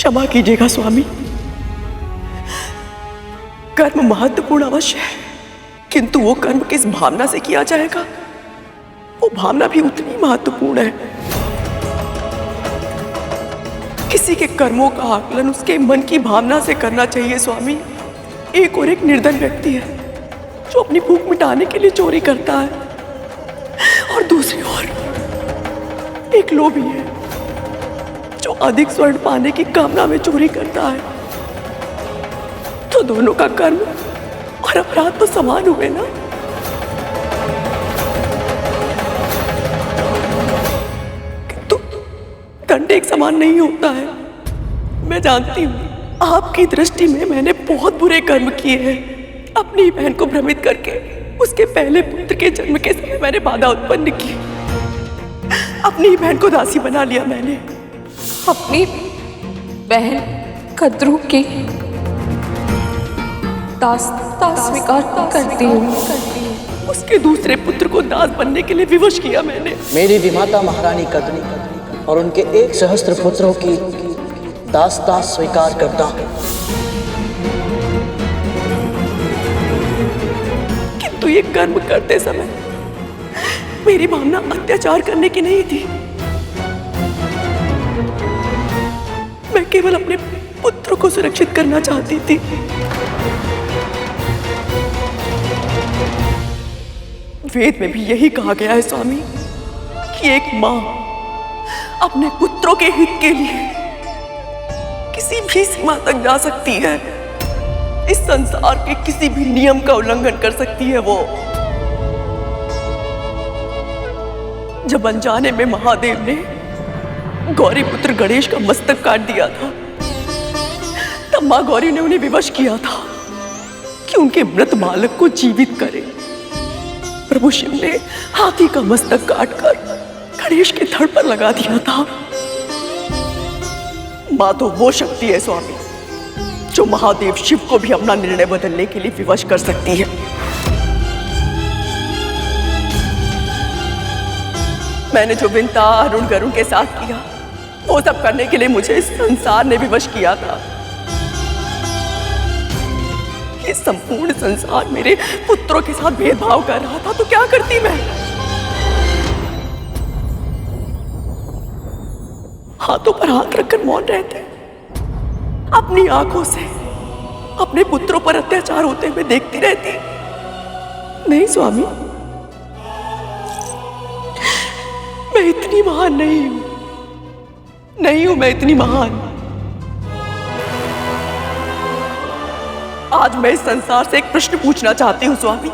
क्षमा कीजिएगा स्वामी। कर्म महत्वपूर्ण अवश्य है, किंतु वो कर्म किस भावना से किया जाएगा, वो भावना भी उतनी महत्वपूर्ण है। किसी के कर्मों का आकलन उसके मन की भावना से करना चाहिए स्वामी। एक और एक निर्धन व्यक्ति है जो अपनी भूख मिटाने के लिए चोरी करता है, और दूसरी ओर एक लोभी है जो अधिक स्वर्ण पाने की कामना में चोरी करता है। तो दोनों का कर्म और अपराध तो समान हुए ना। किंतु दंड एक समान नहीं होता है। मैं जानती हूँ आपकी दृष्टि में मैंने बहुत बुरे कर्म किए हैं। अपनी बहन को भ्रमित करके उसके पहले पुत्र के जन्म के समय मैंने बाधा उत्पन्न की। अपनी बहन को दासी बना लिया मैंने। अपनी बहन कद्रू की दास स्वीकार करती हूँ। उसके दूसरे पुत्र को दास बनने के लिए विवश किया मैंने। मेरी विमाता महारानी कद्रू और उनके 1,000 पुत्रों की दासता स्वीकार करता हूँ। किंतु ये कर्म करते समय मेरी भावना अत्याचार करने की नहीं थी। मैं केवल अपने पुत्र को सुरक्षित करना चाहती थी। वेद में भी यही कहा गया है स्वामी कि एक मां अपने पुत्रों के हित के लिए किसी भी सीमा तक जा सकती है। इस संसार के किसी भी नियम का उल्लंघन कर सकती है वो। जब अनजाने में महादेव ने गौरी पुत्र गणेश का मस्तक काट दिया था, तब मां गौरी ने उन्हें विवश किया था कि उनके मृत बालक को जीवित करे। प्रभु शिव ने हाथी का मस्तक काटकर गणेश के धड़ पर लगा दिया था। मां तो वो शक्ति है स्वामी जो महादेव शिव को भी अपना निर्णय बदलने के लिए विवश कर सकती है। मैंने जो विंता अरुण गरुण के साथ किया वो सब करने के लिए मुझे इस संसार ने विवश किया था। ये संपूर्ण संसार मेरे पुत्रों के साथ भेदभाव कर रहा था तो क्या करती मैं? हाथों पर हाथ रखकर मौन रहते, अपनी आंखों से अपने पुत्रों पर अत्याचार होते हुए देखती रहती। नहीं स्वामी, मैं इतनी महान नहीं हूं। मैं इतनी महान। आज मैं इस संसार से एक प्रश्न पूछना चाहती हूँ स्वामी।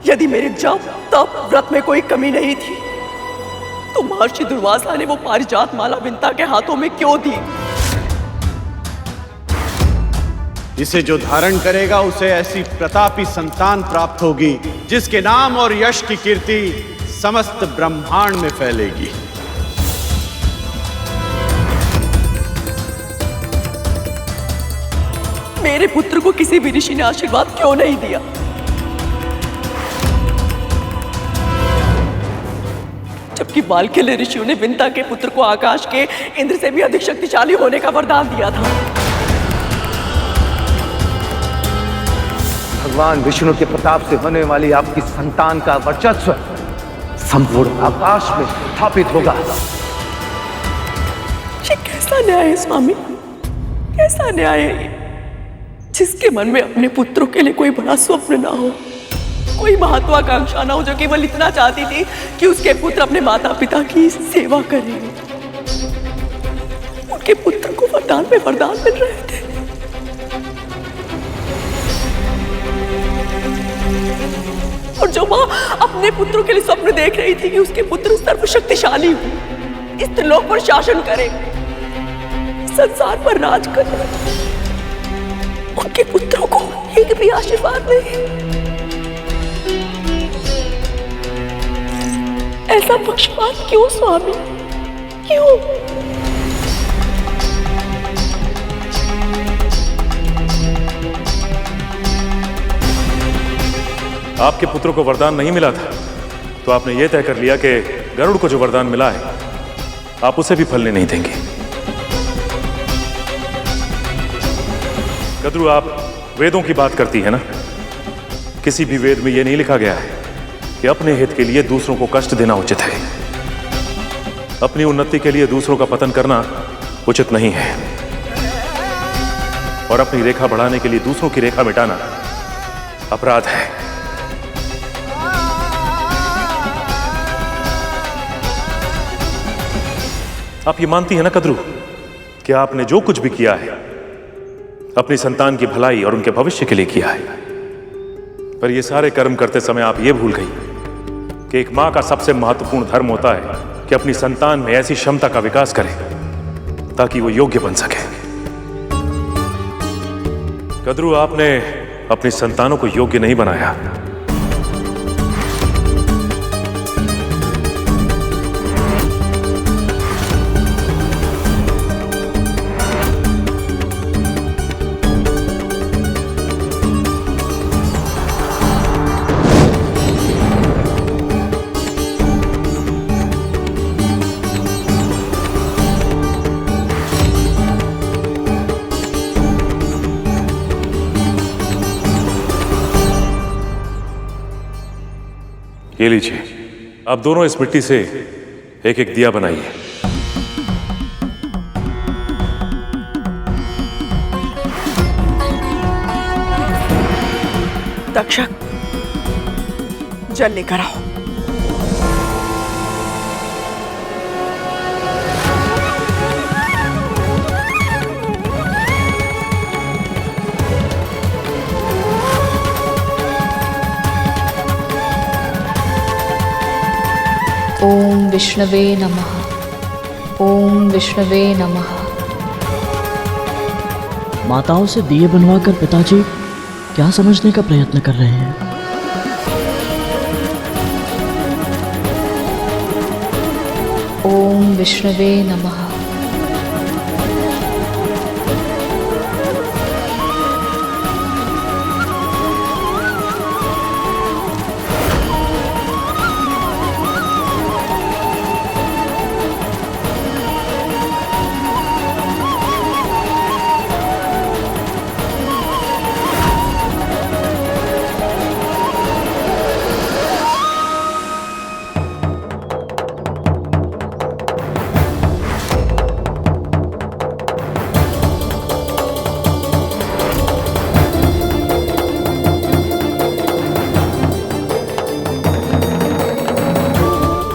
यदि मेरे जप तप व्रत में कोई कमी नहीं थी तो महर्षि दुर्वासा ने वो पारिजात माला विंता के हाथों में क्यों दी? इसे जो धारण करेगा उसे ऐसी प्रतापी संतान प्राप्त होगी जिसके नाम और यश की कीर्ति समस्त ब्रह्मांड में फैलेगी। मेरे पुत्र को किसी भी ऋषि ने आशीर्वाद क्यों नहीं दिया? जबकि वाल्कील ऋषियों ने विंता के पुत्र को आकाश के इंद्र से भी अधिक शक्तिशाली होने का वरदान दिया था। भगवान विष्णु के प्रताप से होने वाली आपकी संतान का वर्चस्व संपूर्ण आकाश में स्थापित होगा। ये कैसा न्याय है स्वामी? कैसा न्याय है ये? जिसके मन में अपने पुत्रों के लिए कोई बड़ा स्वप्न ना हो, कोई महत्वाकांक्षा ना हो, जो केवल इतना चाहती थी कि उसके पुत्र अपने माता पिता की सेवा करें। उनके पुत्र को वरदान में वरदान मिल रहे थे। और जो मां अपने पुत्रों के लिए स्वप्न देख रही थी कि उसके पुत्र सर्वशक्तिशाली हो, इस त्रिलोक पर शासन करे, संसार पर राज करे, उनके पुत्रों को एक भी आशीर्वाद नहीं। ऐसा पक्षपात क्यों स्वामी? क्यों? आपके पुत्रों को वरदान नहीं मिला था तो आपने यह तय कर लिया कि गरुड़ को जो वरदान मिला है आप उसे भी फलने नहीं देंगे। कद्रू, आप वेदों की बात करती है ना? किसी भी वेद में यह नहीं लिखा गया है कि अपने हित के लिए दूसरों को कष्ट देना उचित है। अपनी उन्नति के लिए दूसरों का पतन करना उचित नहीं है, और अपनी रेखा बढ़ाने के लिए दूसरों की रेखा मिटाना अपराध है। आप ये मानती है ना कद्रू कि आपने जो कुछ भी किया है अपनी संतान की भलाई और उनके भविष्य के लिए किया है, पर ये सारे कर्म करते समय आप ये भूल गई कि एक मां का सबसे महत्वपूर्ण धर्म होता है कि अपनी संतान में ऐसी क्षमता का विकास करे ताकि वो योग्य बन सके। कद्रू, आपने अपनी संतानों को योग्य नहीं बनाया। ये लीजिए, आप दोनों इस मिट्टी से एक एक दिया बनाइए। तक्षक, जल लेकर आओ। ओम विष्णवे नमः। ओम विष्णवे नमः। माताओं से दिए बनवाकर पिताजी क्या समझने का प्रयत्न कर रहे हैं? ओम विष्णवे नमः।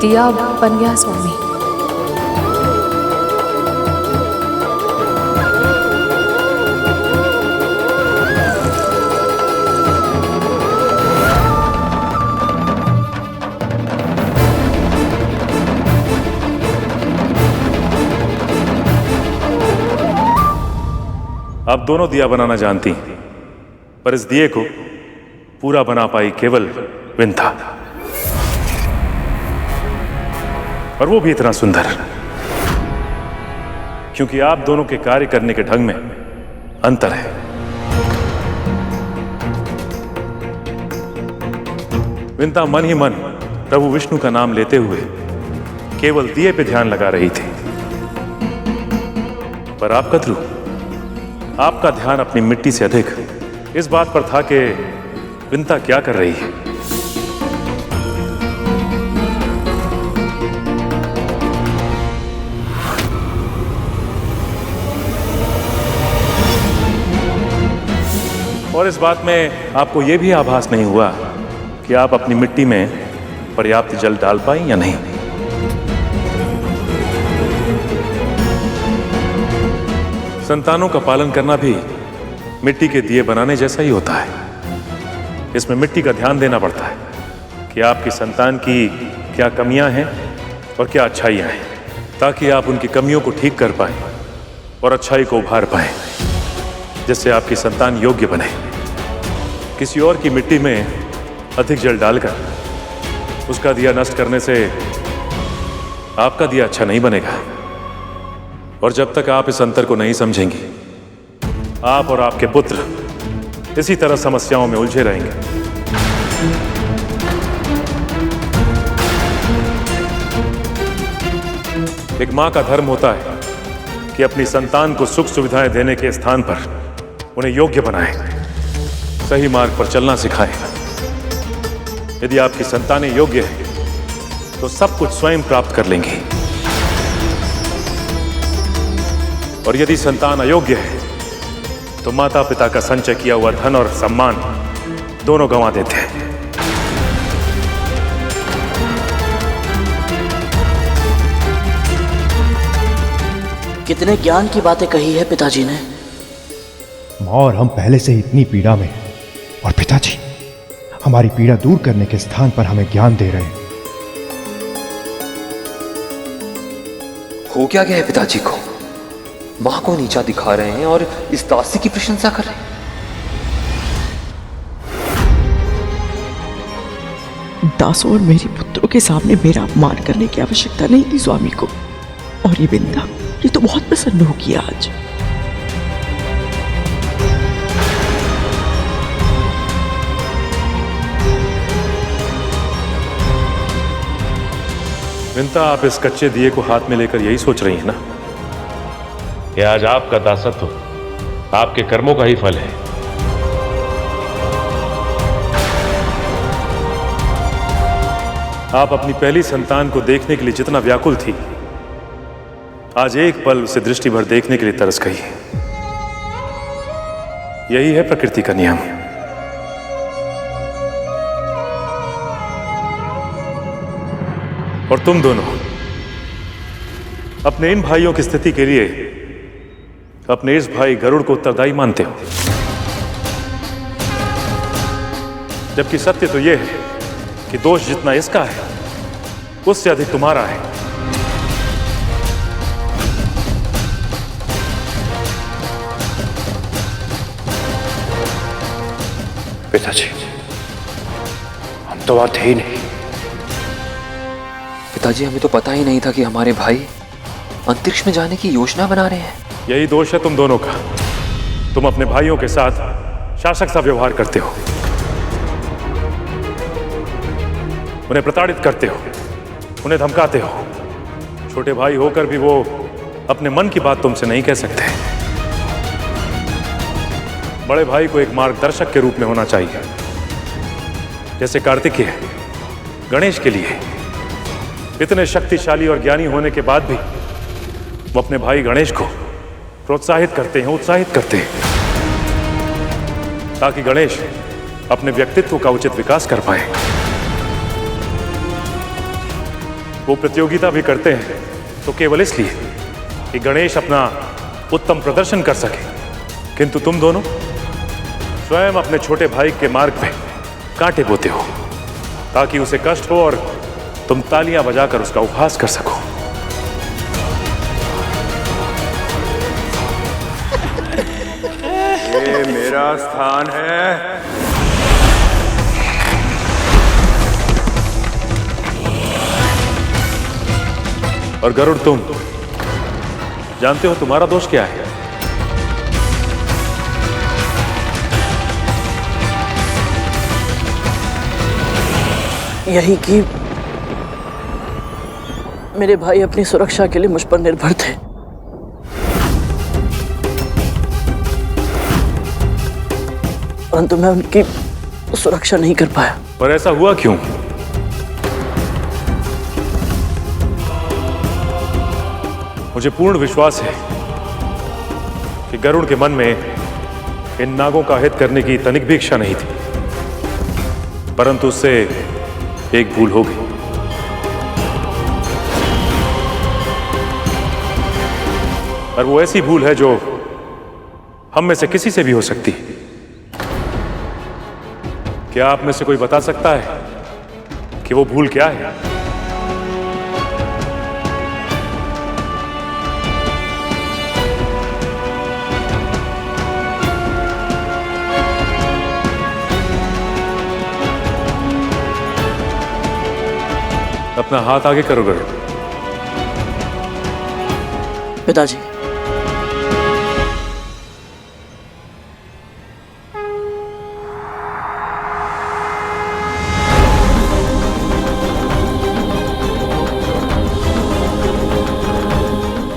दिया बन गया स्वामी। आप दोनों दिया बनाना जानती हैं, पर इस दिए को पूरा बना पाई केवल विंता, और वो भी इतना सुंदर, क्योंकि आप दोनों के कार्य करने के ढंग में अंतर है। विंता मन ही मन प्रभु विष्णु का नाम लेते हुए केवल दिए पे ध्यान लगा रही थी, पर आप कद्रू, आपका ध्यान अपनी मिट्टी से अधिक इस बात पर था कि विंता क्या कर रही है। और इस बात में आपको यह भी आभास नहीं हुआ कि आप अपनी मिट्टी में पर्याप्त जल डाल पाई या नहीं। संतानों का पालन करना भी मिट्टी के दिए बनाने जैसा ही होता है। इसमें मिट्टी का ध्यान देना पड़ता है कि आपकी संतान की क्या कमियां हैं और क्या अच्छाइयां हैं, ताकि आप उनकी कमियों को ठीक कर पाएं और अच्छाई को उभार पाएं, जिससे आपकी संतान योग्य बने। किसी और की मिट्टी में अधिक जल डालकर उसका दिया नष्ट करने से आपका दिया अच्छा नहीं बनेगा, और जब तक आप इस अंतर को नहीं समझेंगी, आप और आपके पुत्र इसी तरह समस्याओं में उलझे रहेंगे। एक मां का धर्म होता है कि अपनी संतान को सुख सुविधाएं देने के स्थान पर उन्हें योग्य बनाएं, सही मार्ग पर चलना सिखाएं। यदि आपकी संतानें योग्य हैं तो सब कुछ स्वयं प्राप्त कर लेंगी, और यदि संतान अयोग्य है तो माता पिता का संचय किया हुआ धन और सम्मान दोनों गंवा देते हैं। कितने ज्ञान की बातें कही है पिताजी ने। और हम पहले से ही इतनी पीड़ा में हैं, और पिताजी हमारी पीड़ा दूर करने के स्थान पर हमें ज्ञान दे रहे हैं। हो क्या गया है पिताजी को? मां को नीचा दिखा रहे हैं और इस दासी की प्रशंसा कर रहे हैं। दासों और मेरे पुत्रों के सामने मेरा अपमान करने की आवश्यकता नहीं थी स्वामी को। और ये बिंदा, ये तो बहुत प्रसन्न होगी आज। विंता, आप इस कच्चे दिए को हाथ में लेकर यही सोच रही हैं ना? यह आज आपका दासत्व आपके कर्मों का ही फल है। आप अपनी पहली संतान को देखने के लिए जितना व्याकुल थी, आज एक पल उसे दृष्टि भर देखने के लिए तरस गई। यही है प्रकृति का नियम। और तुम दोनों अपने इन भाइयों की स्थिति के लिए अपने इस भाई गरुड़ को उत्तरदायी मानते हो, जबकि सत्य तो यह है कि दोष जितना इसका है उससे अधिक तुम्हारा है। पिताजी, हम तो वहां थे ही नहीं। पिताजी, हमें तो पता ही नहीं था कि हमारे भाई अंतरिक्ष में जाने की योजना बना रहे हैं। यही दोष है तुम दोनों का। तुम अपने भाइयों के साथ शासक सा व्यवहार करते हो, उन्हें प्रताड़ित करते हो, उन्हें धमकाते हो। छोटे भाई होकर भी वो अपने मन की बात तुमसे नहीं कह सकते। बड़े भाई को एक मार्गदर्शक के रूप में होना चाहिए, जैसे कार्तिकेय गणेश के लिए इतने शक्तिशाली और ज्ञानी होने के बाद भी वो अपने भाई गणेश को प्रोत्साहित करते हैं, उत्साहित करते हैं, ताकि गणेश अपने व्यक्तित्व का उचित विकास कर पाए। वो प्रतियोगिता भी करते हैं तो केवल इसलिए कि गणेश अपना उत्तम प्रदर्शन कर सके, किंतु तुम दोनों स्वयं अपने छोटे भाई के मार्ग पे कांटे बोते हो, ताकि उसे कष्ट हो और तुम तालियां बजाकर उसका उपहास कर सको। ये मेरा स्थान है। और गरुड़, तुम जानते हो तुम्हारा दोष क्या है? यही कि मेरे भाई अपनी सुरक्षा के लिए मुझ पर निर्भर थे। परंतु मैं उनकी सुरक्षा नहीं कर पाया। पर ऐसा हुआ क्यों? मुझे पूर्ण विश्वास है कि गरुड़ के मन में इन नागों का हित करने की तनिक भी इच्छा नहीं थी, परंतु उससे एक भूल हो गई। और वो ऐसी भूल है जो हम में से किसी से भी हो सकती है। क्या आप में से कोई बता सकता है कि वो भूल क्या है? अपना हाथ आगे करो गरुड़। पिताजी,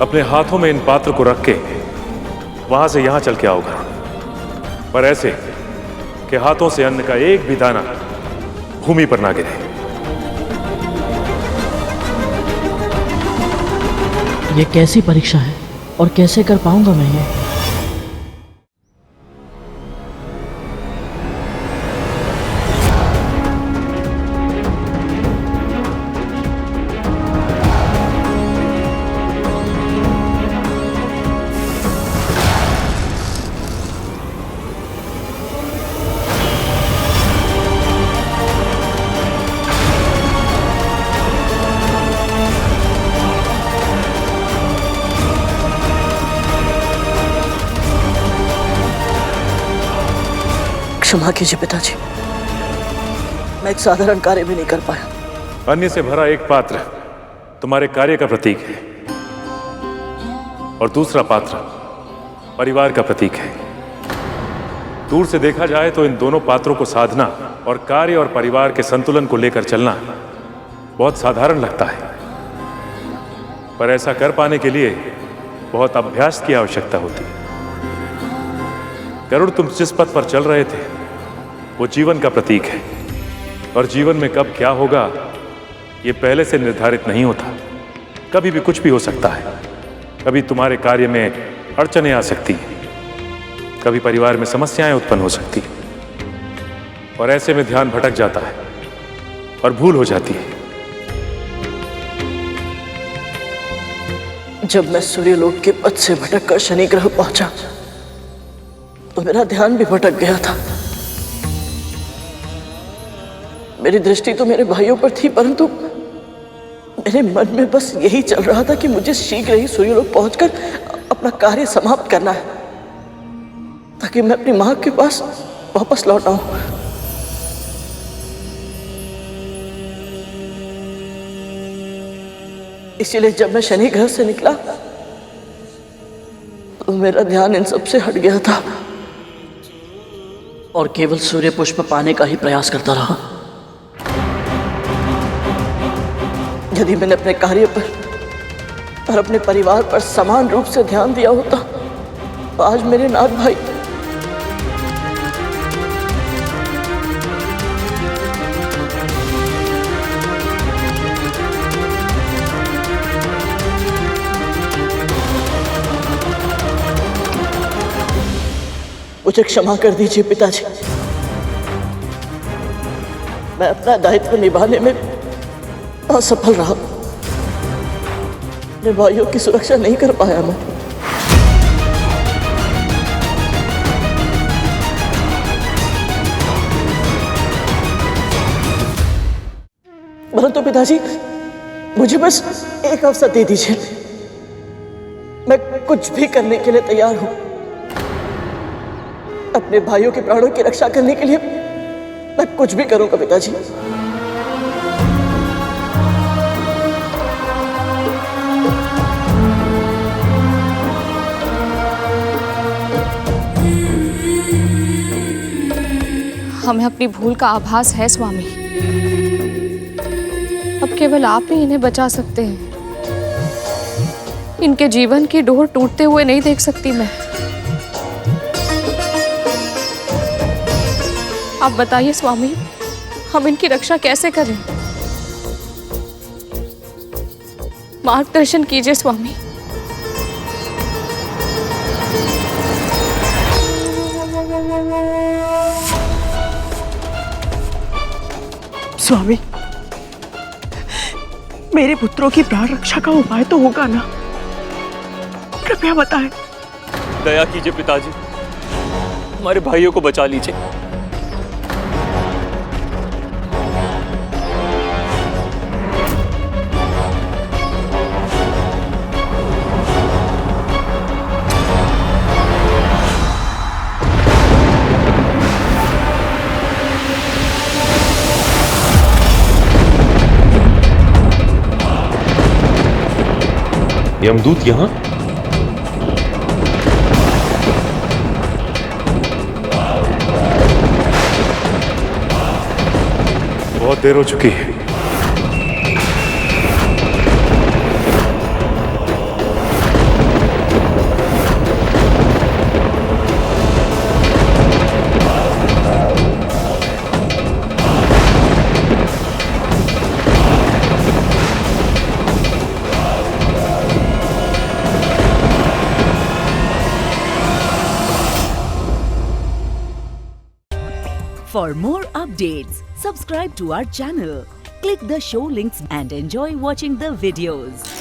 अपने हाथों में इन पात्र को रख के वहां से यहां चल के आओ गरुड़। पर ऐसे कि हाथों से अन्न का एक भी दाना भूमि पर ना गिरे। ये कैसी परीक्षा है और कैसे कर पाऊंगा मैं ये? क्षमा कीजिए पिताजी, मैं एक साधारण कार्य भी नहीं कर पाया। अन्य से भरा एक पात्र तुम्हारे कार्य का प्रतीक है और दूसरा पात्र परिवार का प्रतीक है। दूर से देखा जाए तो इन दोनों पात्रों को साधना और कार्य और परिवार के संतुलन को लेकर चलना बहुत साधारण लगता है, पर ऐसा कर पाने के लिए बहुत अभ्यास की आवश्यकता होती है। गरुड़, तुम जिस पथ पर चल रहे थे वो जीवन का प्रतीक है, और जीवन में कब क्या होगा ये पहले से निर्धारित नहीं होता। कभी भी कुछ भी हो सकता है। कभी तुम्हारे कार्य में अड़चनें आ सकती हैं, कभी परिवार में समस्याएं उत्पन्न हो सकती हैं, और ऐसे में ध्यान भटक जाता है और भूल हो जाती है। जब मैं सूर्यलोक के पथ से भटककर शनि ग्रह पहुंचा तो मेरा ध्यान भी भटक गया था। मेरी दृष्टि तो मेरे भाइयों पर थी, परंतु मेरे मन में बस यही चल रहा था कि मुझे शीघ्र ही सूर्यलोक पहुंचकर अपना कार्य समाप्त करना है, ताकि मैं अपनी मां के पास वापस लौट आऊं। इसीलिए जब मैं शनि ग्रह से निकला तो मेरा ध्यान इन सब से हट गया था और केवल सूर्य पुष्प पाने का ही प्रयास करता रहा। यदि मैंने अपने कार्य पर और अपने परिवार पर समान रूप से ध्यान दिया होता तो आज मेरे नाथ भाई मुझे क्षमा कर दीजिए पिताजी। मैं अपना दायित्व निभाने में असफल रहा। अपने भाइयों की सुरक्षा नहीं कर पाया मैं। परंतु पिताजी, मुझे बस एक अवसर दे दीजिए। मैं कुछ भी करने के लिए तैयार हूं। अपने भाइयों के प्राणों की रक्षा करने के लिए मैं कुछ भी करूंगा पिताजी। हमें अपनी भूल का आभास है स्वामी। अब केवल आप ही इन्हें बचा सकते हैं। इनके जीवन की डोर टूटते हुए नहीं देख सकती मैं। आप बताइए स्वामी, हम इनकी रक्षा कैसे करें? मार्गदर्शन कीजिए स्वामी। स्वामी, मेरे पुत्रों की प्राण रक्षा का उपाय तो होगा ना? कृपया बताएं। दया कीजिए पिताजी, हमारे भाइयों को बचा लीजिए। यमदूत यहाँ? बहुत देर हो चुकी है। For more updates, subscribe to our channel, click the show links and enjoy watching the videos.